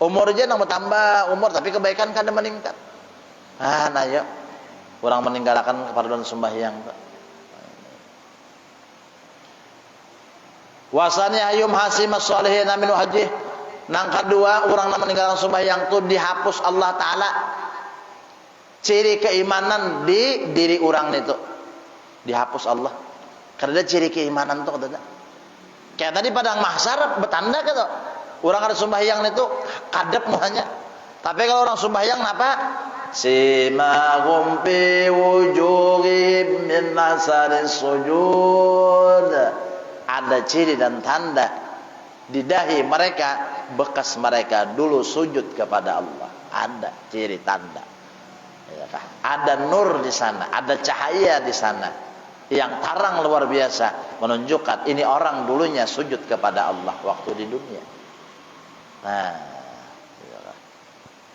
Umur aja nambah tambah umur, tapi kebaikan kan meningkat. Nah yuk, orang meninggalkan keperluan sembahyang. Wasani ayum hasimas sholihin aminu haji. Nang kedua, orang yang meninggalkan sembahyang itu dihapus Allah Ta'ala ciri keimanan di diri orang itu. Dihapus Allah. Karena ciri keimanan itu katanya. Kayak tadi padang mahsyar bertanda gitu. Orang ada sembahyang itu kadep muanya. Tapi kalau orang sembahyang apa? Simahum fi wujuhihim min nasaris sujud. Ada ciri dan tanda di dahi mereka bekas mereka dulu sujud kepada Allah. Ada ciri tanda. Ada nur di sana, ada cahaya di sana yang tarang luar biasa menunjukkan ini orang dulunya sujud kepada Allah waktu di dunia. Nah,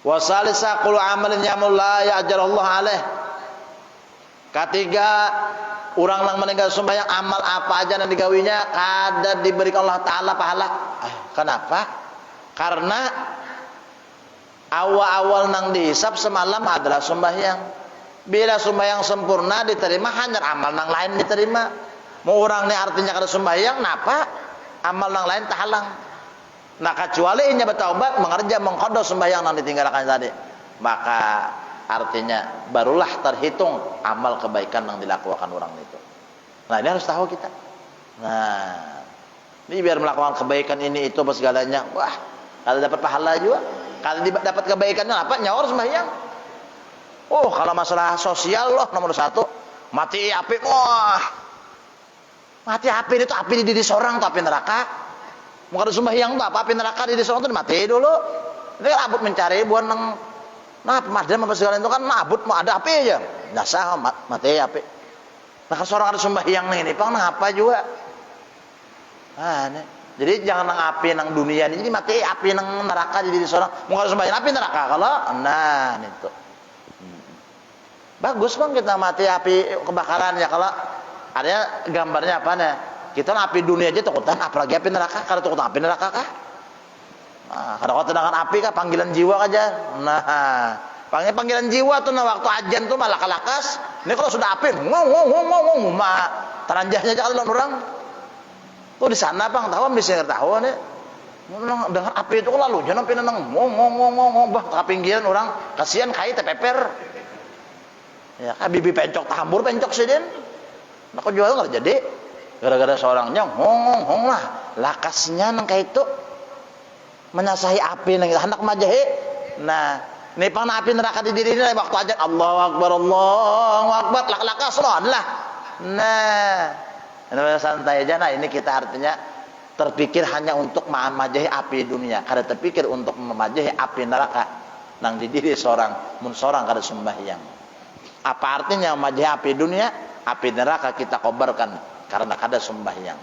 wasalisa qulu amalin yamul la ya'jalullah alaih. Ketiga, orang yang meninggal sembahyang amal apa aja yang digawinya kada diberikan Allah Ta'ala pahala. Kenapa? Karena awal-awal nang dihisab semalam adalah sembahyang. Bila sembahyang sempurna diterima, hanya amal nang lain diterima. Mau orang ini artinya kada sembahyang, napa? Amal nang lain tahalang. Nah kecuali inya bertaubat mengerja mengqada sembahyang nang ditinggalkan tadi, maka artinya barulah terhitung amal kebaikan yang dilakukan orang itu. Nah ini harus tahu kita. Nah ini biar melakukan kebaikan ini itu apa segalanya, wah kalau dapat pahala juga, kalau dapat kebaikannya apa? Nyaur sembahyang. Oh kalau masalah sosial loh nomor 1 mati api, wah mati api itu api di diri seorang tuh api neraka. Mau kada sembahyang tuh apa api neraka di diri seorang tuh mati dulu. Ini kan abut mencari buat nang nah pemadam apa segala itu kan abut mau ada api aja. Nasa mati api. Nah kalau seorang ada sembahyang nih pang nang apa juga. Nah ini. Jadi jangan nang api nang dunia ini, jadi mati api nang neraka di diri seorang. Mau kada sembahyang api neraka kalau nah itu. Bagus bang kita mati api kebakaran ya, kalau ada gambarnya apa nih? Kita api dunia aja takutan, apalagi api neraka. Kalau takut api neraka kah? Nah, kalau dengan api kah panggilan jiwa aja. Nah, panggilan jiwa tuh nah waktu ajan tuh malah kalakas. Ini kalau sudah api, ngomong, teranjahnya aja kalau orang. Tuh di sana bang, tahu bisa tahu nih. Dengan api itu lalu jangan api nang ngomong, bah kapinggiran orang kasihan kai tepeper. Ya, bibi pencok tahambur pencok sih den. Nak jual nggak jadi. Gara-gara seorangnya ngomong lah, lakasnya nang kayak itu menyasahi api nang hendak majahe. Nah, ini pang api neraka di diri ini waktu aja Allahu Akbar, lakas lah. Nah, ini santai aja. Nah, ini kita artinya terpikir hanya untuk memajahi api dunia, kada terpikir untuk memajahi api neraka nang di diri seorang, mun seorang kada sembahyang. Apa artinya memajahi api dunia? Api neraka kita kobarkan karena kada sembahyang.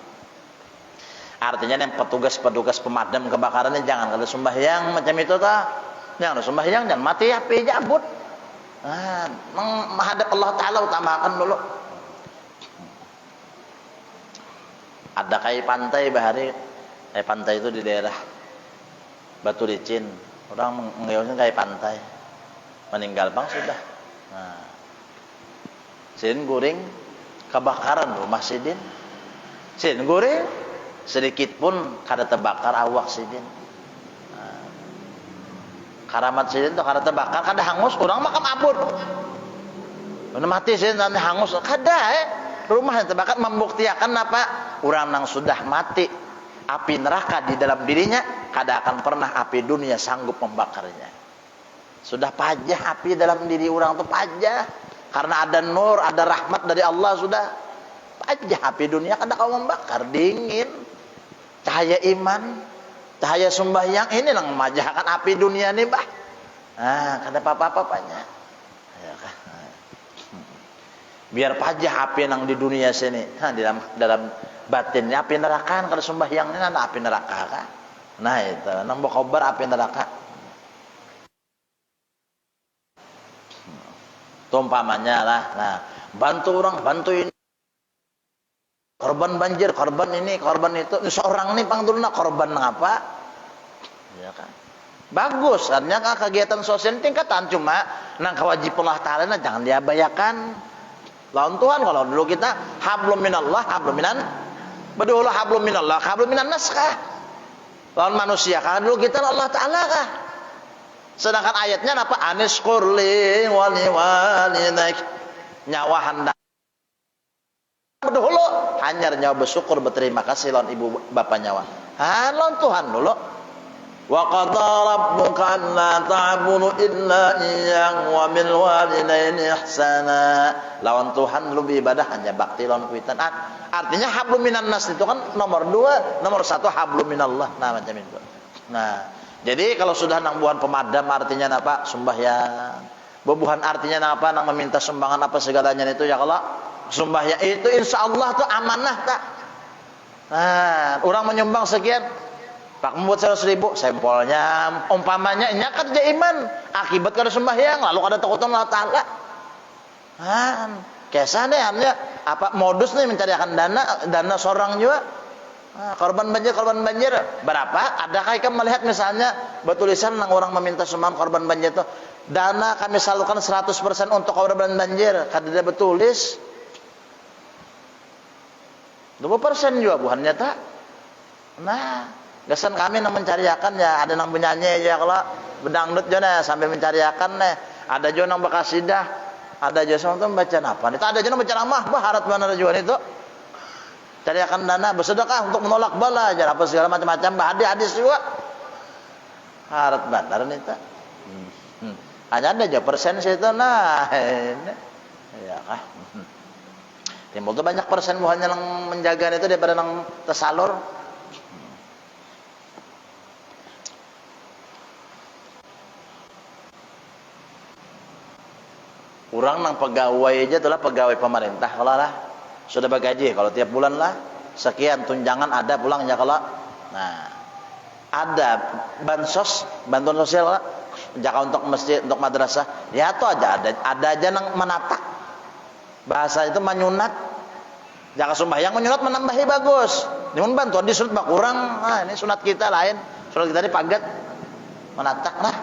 Artinya yang petugas pemadam kebakarannya jangan kada sembahyang macam itu ta. Jangan sembahyang dan mati api jabut. Nah, menghadap Allah Ta'ala utamakan dulu. Ada kayak pantai bahari, pantai itu di daerah Batu Licin. Orang mengeosin kayak pantai. Meninggal bang sudah. Nah, Sin guring kebakaran rumah sidin. Sin guring sedikit pun kada terbakar awak sidin. Nah, karamat sidin tuh kada terbakar, kada hangus, orang makam abut. Mana mati sidin nanti hangus, kada rumah yang terbakar membuktikan apa? Orang yang sudah mati api neraka di dalam dirinya kada akan pernah api dunia sanggup membakarnya. Sudah pajah api dalam diri orang tuh pajah. Karena ada nur, ada rahmat dari Allah sudah. Aja api dunia kada kau membakar, dingin. Cahaya iman, cahaya sembahyang ini yang memajahkan api dunia nih, bah. Nah, kada apa-apa-apanya. Ya kan? Biar pajah api yang di dunia sini. Nah, dalam batinnya api neraka, kalau sembahyang ini ada api neraka kan. Nah, itu nang bokobar api neraka. Umpamanya lah. Nah, bantu orang, bantu ini. Korban banjir, korban ini, korban itu. Seorang ini pangdulna korban apa? Ya kan? Bagus, artinya kan kegiatan sosial tingkatan, cuma nang kewajiban Allah Ta'ala jangan diabaikan. Lawan Tuhan, kalau dulu kita hablum minallah, hablum minan bedulah hablum minallah, hablum minan nas kah? Lawan manusia kah? Dulu kita Allah Ta'ala kah? Sedangkan ayatnya apa? Anis kurli wali walidaik, nyawa hendak dulu hanya nyawa bersyukur berterima kasih lawan ibu bapak nyawa. Lawan Tuhan dulu. Wa qada rabbuka alla ta'budu illa iyyahu wa bil walidaini ihsana. Lawan Tuhan lu ibadah hanya bakti lawan kuitan. Artinya hablum minan nas itu kan nomor 2, nomor 1 hablum minallah. Nah macam itu. Nah, jadi kalau sudah nang buhan pemadam artinya apa? Sembahyang. Bebuhan artinya apa? Nang meminta sumbangan apa segalanya itu ya kalau sembahyang itu insya Allah tuh amanah tak. Nah, orang menyumbang sekian, Pak membuat 100.000, sampelnya, umpamanya, ini kan dia iman, akibat kada sembahyang, lalu kada takutan Allah Ta'ala. Kesah deh, hanya apa modus nih mencarikan dana seorang juga. Korban banjir, berapa? Adakah ikan melihat misalnya bertulisan nang orang meminta sumbangan korban banjir itu, dana kami salurkan 100% untuk korban banjir, kada dia bertulis. 20% juga buhannya tak. Nah, gasan kami nang mencariakan ya, ada nang menyanyi ya kalau bedangdut jana sampai mencariakan nih. Ada juga nang bakasidah, ada juga sama tuh baca apa? Itu ada juga nang baca ramah, baharat mana juga itu. Cariakan dana bersedekah untuk menolak bala, jar apa segala macam-macam, hadis juga. Harat bandar nih tak. Hanya ada aja persen situ nah. Ini. Ya kah? Timbul tuh banyak persen buahnya yang menjaga itu daripada yang tersalur. Orang nang pegawai aja itulah pegawai pemerintah kalau lah sudah bergaji kalau tiap bulan lah sekian tunjangan ada pulangnya kalau nah ada bansos bantuan sosial lah jaka untuk masjid untuk madrasah ya itu aja ada aja nang menata bahasa itu menyunat jaka sembahyang menyunat menambahi bagus namun bantuan di sunat kurang ini sunat kita lain sunat kita dipagat menatak nah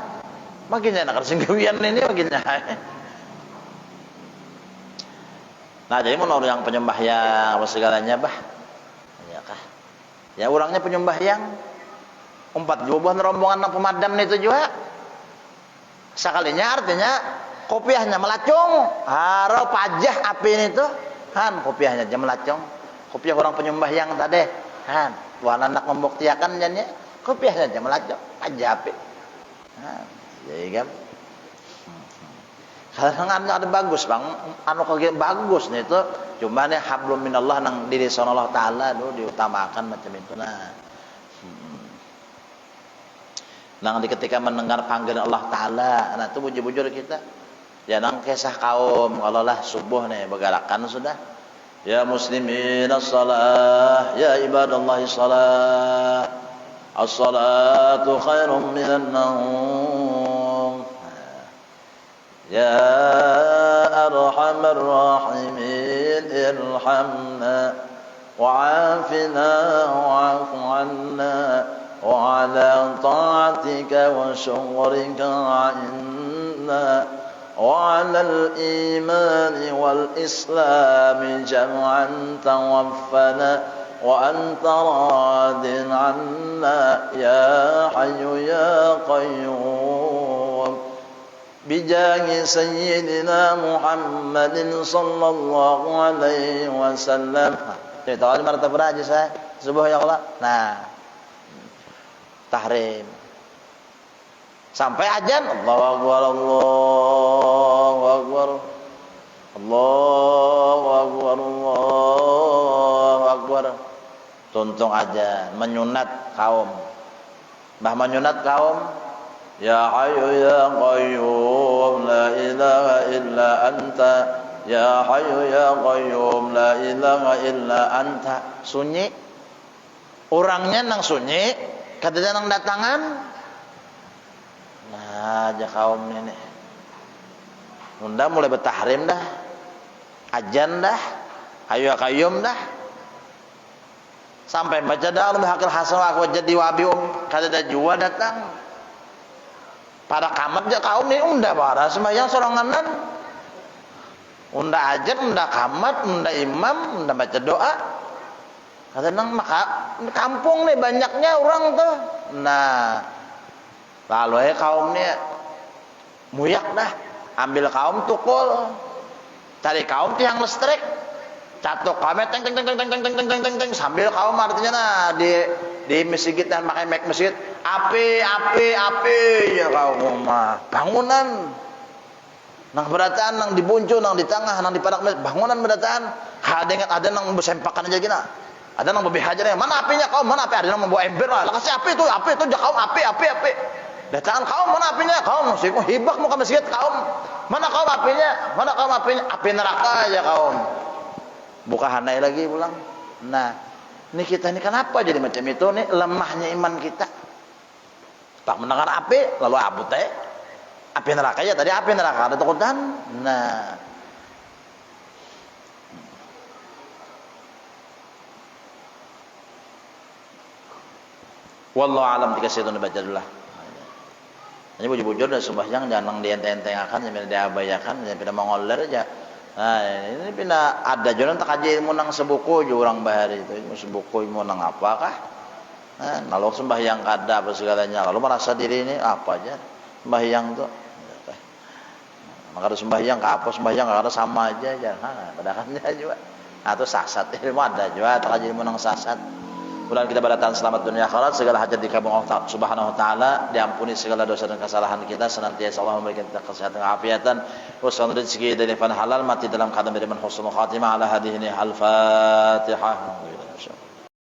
makinnya nak singgawian ini makinnya. Nah jadi menurut yang penyembah yang apa segalanya bah ya kah ya orangnya penyembah yang 4 jubuhan rombongan pemadam itu juga sekalinya artinya kopiahnya melacung haro pajah api itu kan kopiahnya aja melacung kopiah orang penyembah yang tadi kan tuan anak membuktiakan jadinya kopiahnya aja melacung pajah api nah jadi kan kadang ada bagus bang anu kagak bagus nih itu cuma nih hablum minallah nang diri Allah Ta'ala dulu diutamakan macam itu nang di ketika mendengar panggilan Allah Ta'ala nah itu bujur-bujur kita ya nang kisah kaum kalau lah subuh nih bergalakan sudah ya muslimin as-salah ya ibadallahi salah as-salatu khairum minan naum ya arhamar rahimin irhamna wa'afina wa'afu anna وعلى طاعتك وشكرك عنا وعلى الإيمان والإسلام جمعا توفنا وأنت راض عنا يا حي يا قيوم بجاه سيدنا محمد صلى الله عليه وسلم. Cerita awal martabah aja saya subuh ya Allah. Nah, tahrim sampai ajan Allahu akbar Allahu Akbar, Allahu Akbar. Tuntung aja, menyunat kaum. Bah menyunat kaum, ya Hayyu ya Qayyum la ilaha illa anta, ya Hayyu ya Qayyum la ilaha illa anta. Sunyi, orangnya nang sunyi, katanya nang datangan. Nah, aja kaum ini. Unda mulai bertahrim dah, ajan dah, Hayyu ya Qayyum dah. Sampai baca dah lu hakil hasan aku jadi wabium kada jua datang. Pada kamat aja kaum ni unda bara sembahyang soranganan. Unda ajar, unda kamat, unda imam, unda baca doa. Kata nang maka kampung nih banyaknya orang tuh. Nah, lalu kaum ni muyak dah, ambil kaum tukul. Cari kaum tiang listrik. Catok kami teng sambil kaum artinya nah di masjid dan pakai mic masjid api ya kaum mah bangunan nang berataan nang dibuncu nang di tengah nang di padak bangunan berataan ada nang bersempakan aja gina ada nang berbihajar mana apinya kaum mana api ada nang membawa ember lah kasih api itu kaum api datang kaum mana apinya kaum sih hibak muka masjid kaum mana kaum apinya api neraka aja kaum buka hanai lagi pulang. Nah, ini kita ini kenapa jadi macam itu nih lemahnya iman kita. Tak mendengar api lalu abu teh. Api neraka ya tadi api neraka ada takutan. Nah. Wallahu alam dikasih itu baca dulu lah. Ini bujur-bujur dan sembahyang jangan dienteng-entengkan jangan diabayakan jangan pada mengoler aja. Nah ini pindah ada jalan tak aja ilmu nang sebuku jurang bahari itu ilmu sebuku ilmu nang apakah? Nah kalau sembahyang kada apa segalanya kalau merasa diri ini apa aja sembahyang tuh, maka ada sembahyang ke apa sembahyang kada sama aja jangan padakannya juga. Nah itu sasat ilmu ada juga tak aja ilmu nang sasat. Mudah kita berdatang selamat dunia akhirat segala hajat dikabul Allah Subhanahu wa taala diampuni segala dosa dan kesalahan kita senantiasa Allah memberikan kita kesehatan dan keafiatan usaha rezeki dari halal mati dalam keadaan beriman husnul khatimah ala hadhihi al-fatihah.